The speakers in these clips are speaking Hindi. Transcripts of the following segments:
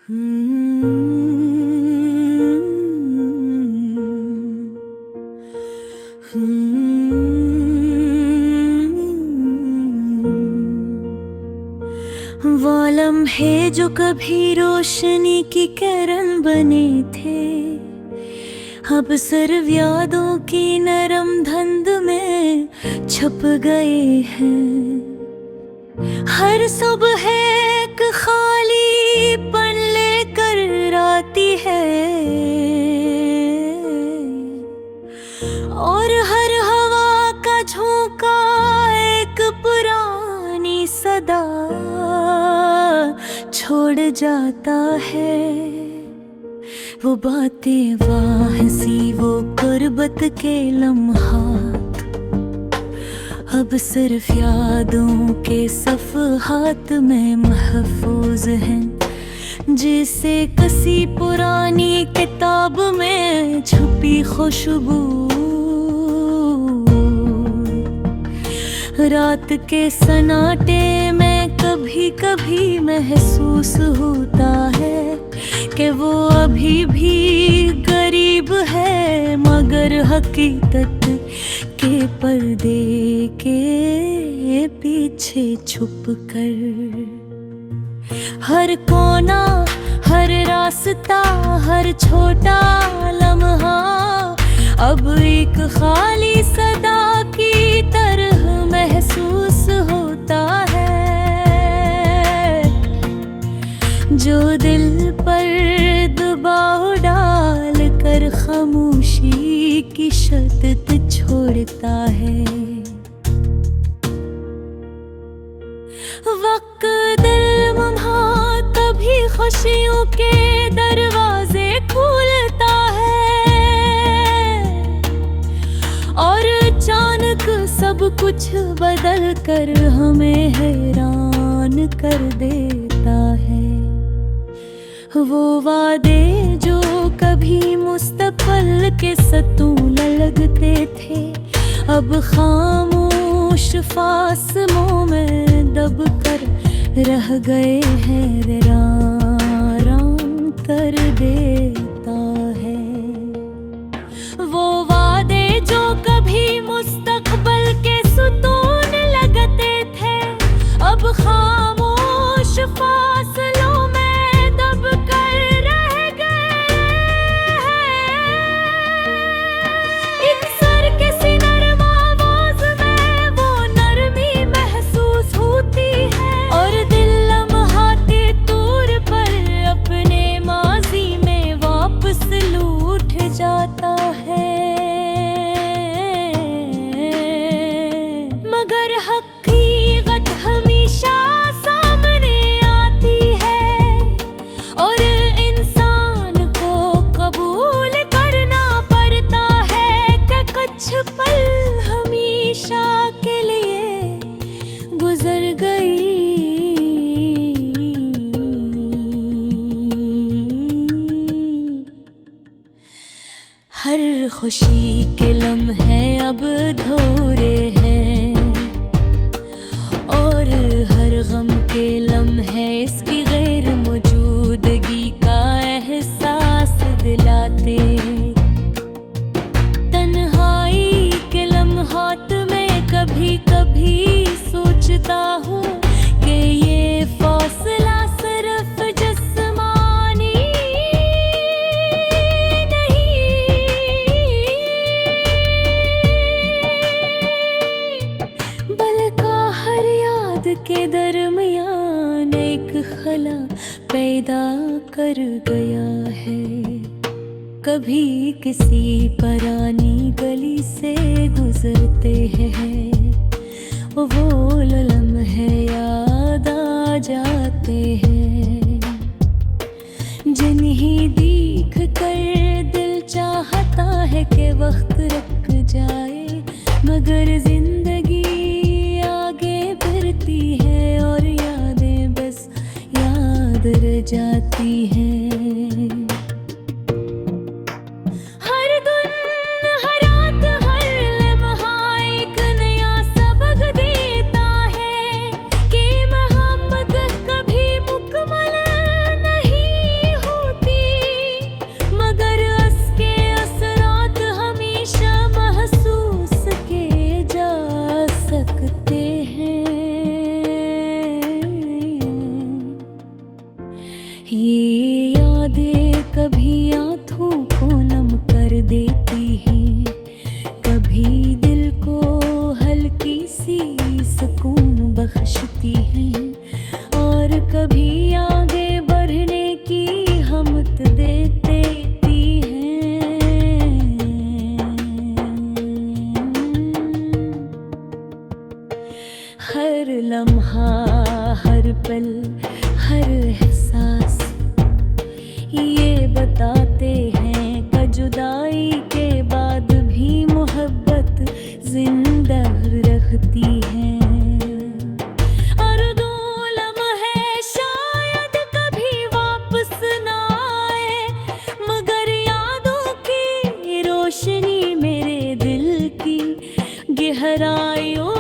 वो लम्हे जो कभी रोशनी की किरण बने थे, अब सिर्फ यादों की नरम धुंध में छुप गए हैं। हर सुबह एक खाली पन लेकर आती है, और हर हवा का झोंका एक पुरानी सदा छोड़ जाता है। वो बातें हंसी, वो गुर्बत के लम्हात अब सिर्फ यादों के सफ़हात में महफूज हैं, जिसे किसी पुरानी किताब में छुपी खुशबू रात के सन्नाटे में कभी कभी महसूस होता है कि वो अभी भी करीब है, मगर हकीकत के पर्दे के पीछे छुप कर। हर कोना, हर रास्ता, हर छोटा लम्हा अब एक खाली सदा की तरह महसूस होता है, जो दिल पर दबाव डाल कर खामोशी की शर्त छोड़ता है। वक्त दिल मम्हा तभी खुशियों के दरवाजे खोलता है, और अचानक सब कुछ बदल कर हमें हैरान कर देता है। वो वादे जो कभी मुस्तकबिल के सतून लगते थे, अब खामोश फासलों में दब कर रह गए हैं, वीरान कर देता है। वो वादे जो कभी मुस्तकबिल के सतून लगते थे, अब खामोश फासलों में दब कर रह गए हैं। एक सर के सी नरम आवाज में वो नरमी महसूस होती है, और दिल लम्हाते तौर पर अपने माजी में वापस लौट जाता है। मगर हकीकत हमेशा सामने आती है, और इंसान को कबूल करना पड़ता है कि कुछ पल हमेशा के लिए गुजर गई। हर खुशी के लम्हे अब अधूरे हैं, और हर गम के लम्हे इसकी गैर मौजूदगी का एहसास दिलाते। तन्हाई के लम्हात में कभी कभी सोचता हूँ कि ये फासला सिर्फ जिस्मानी के दरमियान एक खला पैदा कर गया है। कभी किसी पुरानी गली से गुजरते हैं, वो लम्हे याद आ जाते हैं, जिन्हें देख कर दिल चाहता है कि वक्त रुक जाए, मगर जिंदगी आगे बढ़ती है और यादें बस याद रह जाती हैं। ये यादें कभी आँखों को नम कर देती हैं, कभी दिल को हल्की सी सुकून बख्शती हैं, और कभी आगे बढ़ने की हिम्मत देती हैं। हर लम्हा, हर पल, हर एहसास ये बताते हैं कि जुदाई के बाद भी मोहब्बत जिंदा रखती है। और दो लम्हे शायद कभी वापस ना आए, मगर यादों की रोशनी मेरे दिल की गहराइयों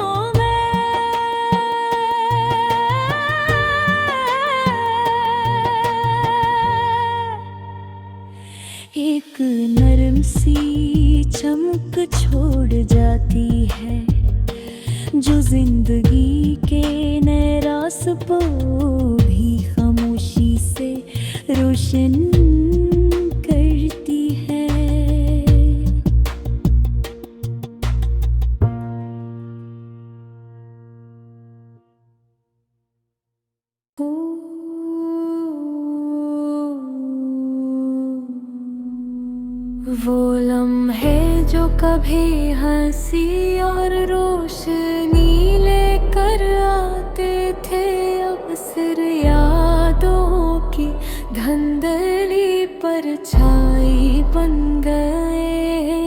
एक नरम सी चमक छोड़ जाती है, जो जिंदगी के नए रास्तों भी खामोशी से रोशन करती है। वो लम्हे जो कभी हंसी और रोशनी लेकर आते थे, अब सिर यादों की धुंधली परछाई बन गए।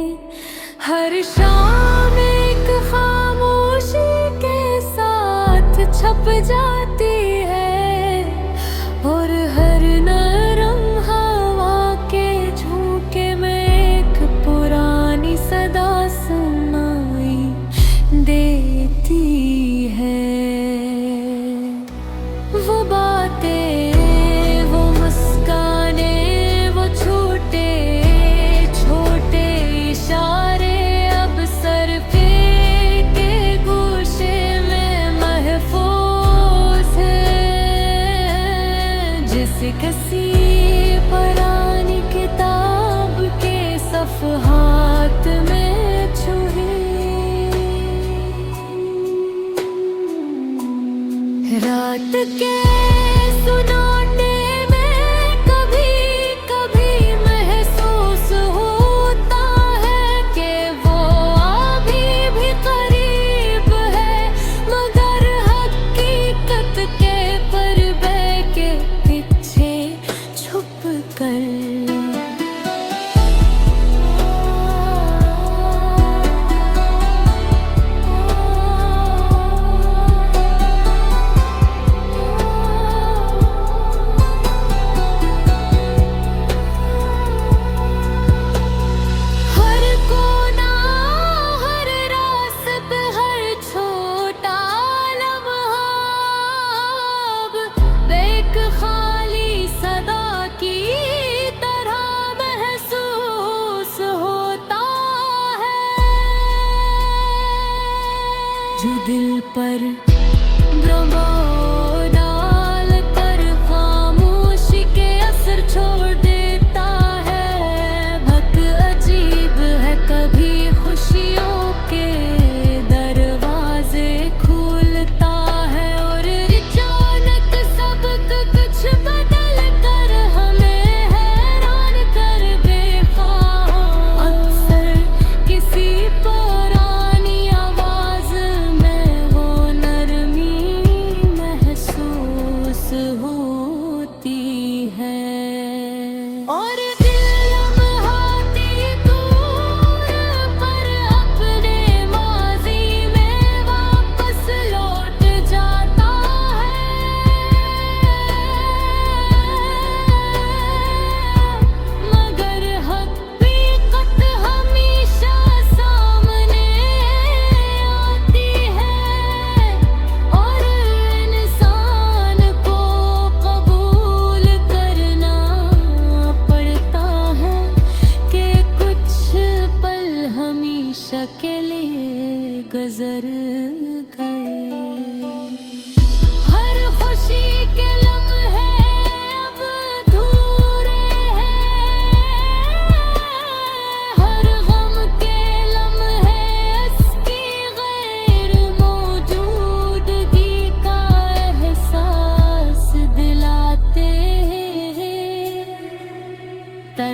हर शाम एक खामोशी के साथ छप जाती है, और हर नरम हवा के झोंके में एक पुरानी सदा सुनाई देती है। वो बातें, वो मुस्काने, वो छोटे छोटे इशारे अब सर पे के गोशे में महफूज हैं। जिसे किसी पुरानी किताब के सफ़हात में छुई, रात के सुनाटे में कभी कभी महसूस होता है कि वो अभी भी करीब है, मगर हकीकत के पर्दे के पीछे छुप कर।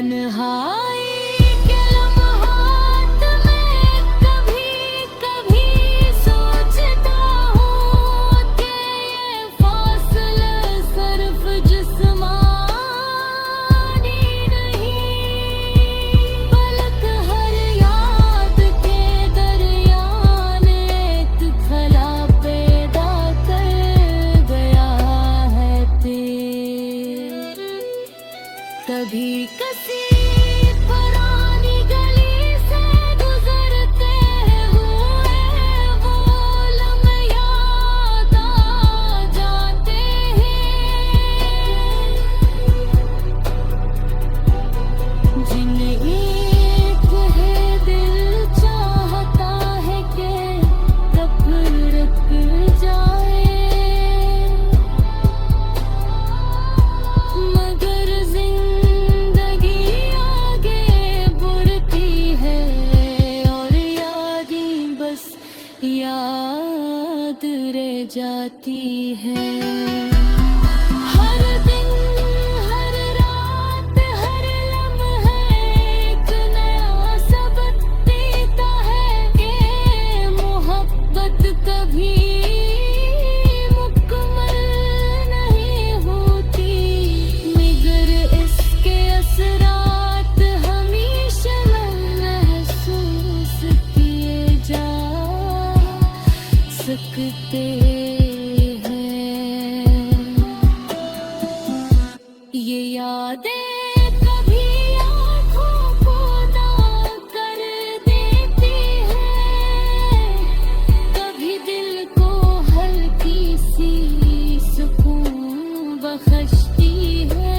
तन्हाई के लम्हात में कभी कभी सोचता हूँ कि ये फासला सिर्फ जिस्मानी नहीं, पलक हर याद के दरिया ने एक खला पैदा कर गया है तेर। कभी किसी पुरानी गली से गुजरते हुए वो लम्हे याद आ जाते हैं, जिन्हें एक है दिल चाहता है कि कब रुक जाए, मगर जिंदगी आगे बढ़ती है और यादें बस याद रह जाती है। हर दिन हर रात हर लम्हा एक नया सबक देता है कि मोहब्बत कभी मुकम्मल नहीं होती, मगर इसके असरात हमेशा महसूस किए जा सकते हैं। ये यादें कभी आँखों को ना कर देती हैं, कभी दिल को हल्की सी सुकून बख्शती है,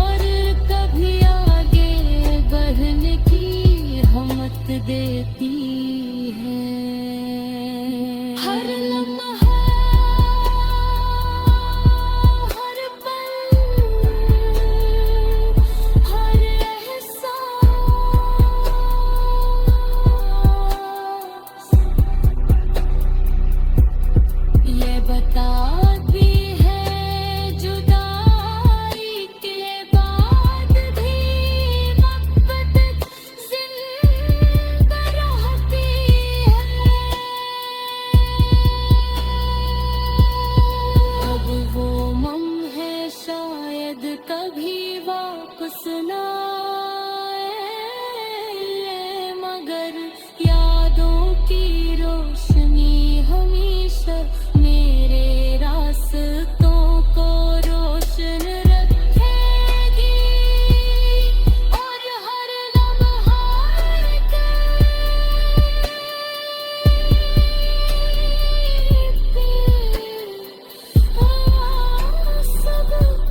और कभी आगे बढ़ने की हिम्मत देती है। हर लम्हा हर पल हर एहसास ये बताती है जुदाई के बाद भी मोहब्बत जिंदा रहती है। अब वो लम्हे शायद कभी वापस ना आए, मगर यादों की रोशनी हमेशा मेरे रास्तों को रोशन रखेगी, और हर लम्हा एक सबक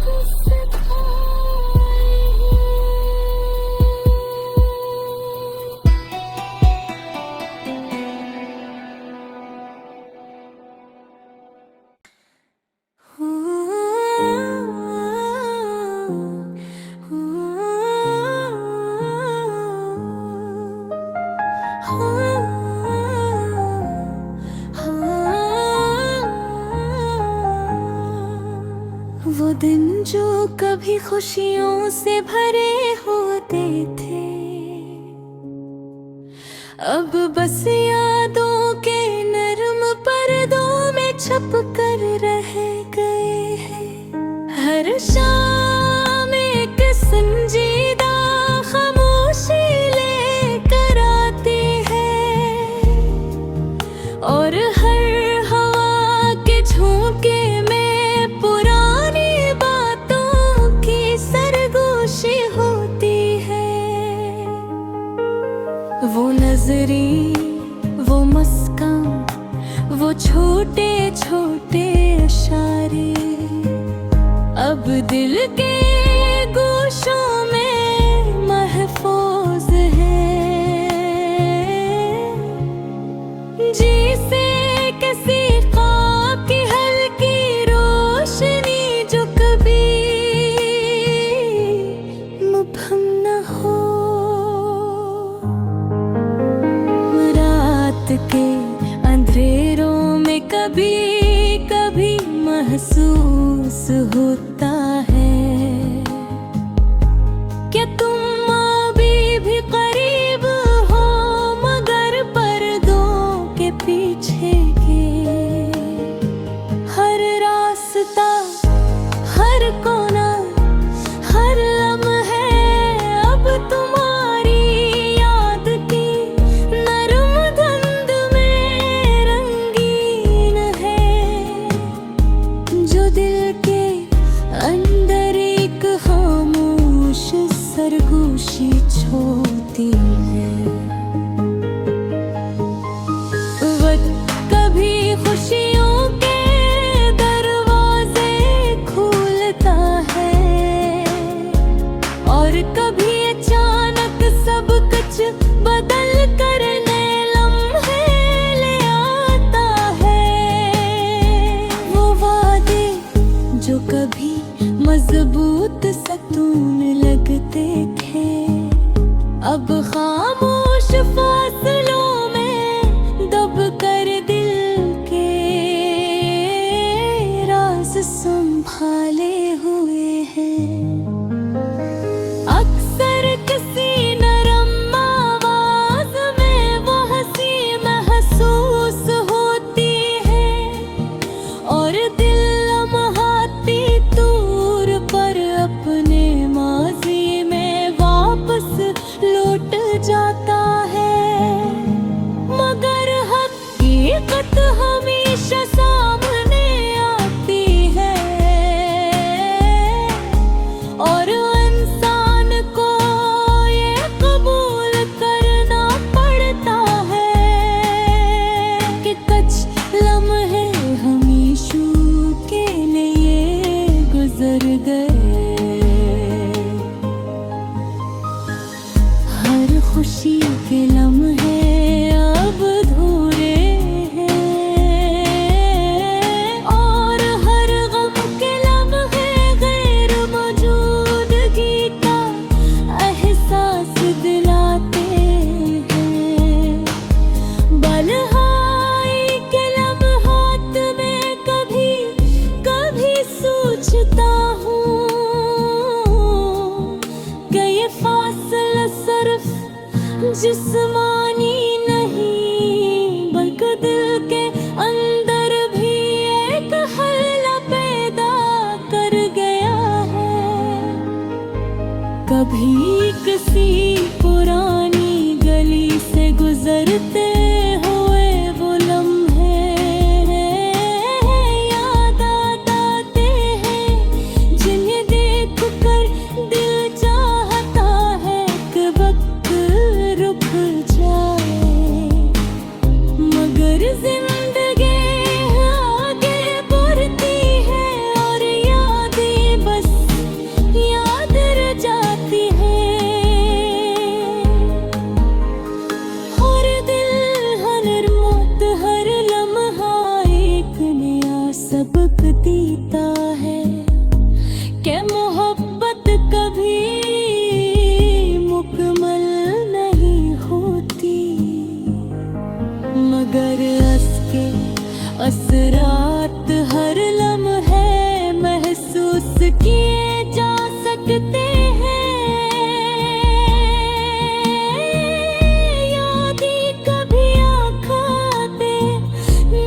वो दिन जो कभी खुशियों से भरे होते थे, अब बस यादों के नरम पर्दों में छप कर रह गए हैं। हर शाम एक संजीदा खामोशी लेकर आती है, और हर हवा के झोंके में पुरानी बातों की सरगोशी होती है। वो नजरी वो मुस्कान वो छोटे छोटे इशारे अब दिल के गोशों में महफूज हैं, जिसे किसी ख्वाब की हल्की रोशनी जो कभी मुबहम न हो। रात के अंधेरों में कभी कभी महसूस होता है मजबूत सतून लगते थे, अब खामोश फासलों में दब कर दिल के राज संभाले हुए हैं। अक्सर किसी नरम आवाज में वो हंसी महसूस होती है, और दिल लम्हाती दूर पर अपने माजी में वापस लौट जाता है। मगर हकीकत हमेशा सामने आती है, और इंसान को ये कबूल करना पड़ता है कि कुछ लम्हे हमेशा के लिए गुजर गए। हर खुशी के लम्हे अब अधूरे हैं, और हर गम के लम्हे गैर मौजूदगी का एहसास दिलाते हैं। बलहाई के लम्हात में कभी कभी सोचता हूँ कि ये फासला सिर्फ जिस्मानी नहीं, बल्कि दिल के अंदर भी एक हल्ला पैदा कर गया है। कभी किसी पुरानी गली से गुजरते हुए वो लम्हे याद आते हैं, जिन्हें देख कर दिल चाहता है कि वक्त रुक जाए। मगर जिंदगी आगे बढ़ती है, और यादें बस याद रह जाती हैं। और दिल हर मौत हर लम्हा एक नया सबक देता है कि मोहब्बत कभी मुकम्मल नहीं होती, मगर उसके असरात हर लम्हे महसूस किए जा सकते हैं। यादें कभी आँखों पे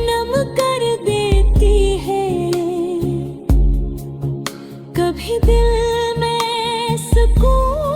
नम कर देती है, कभी दिल में सुकून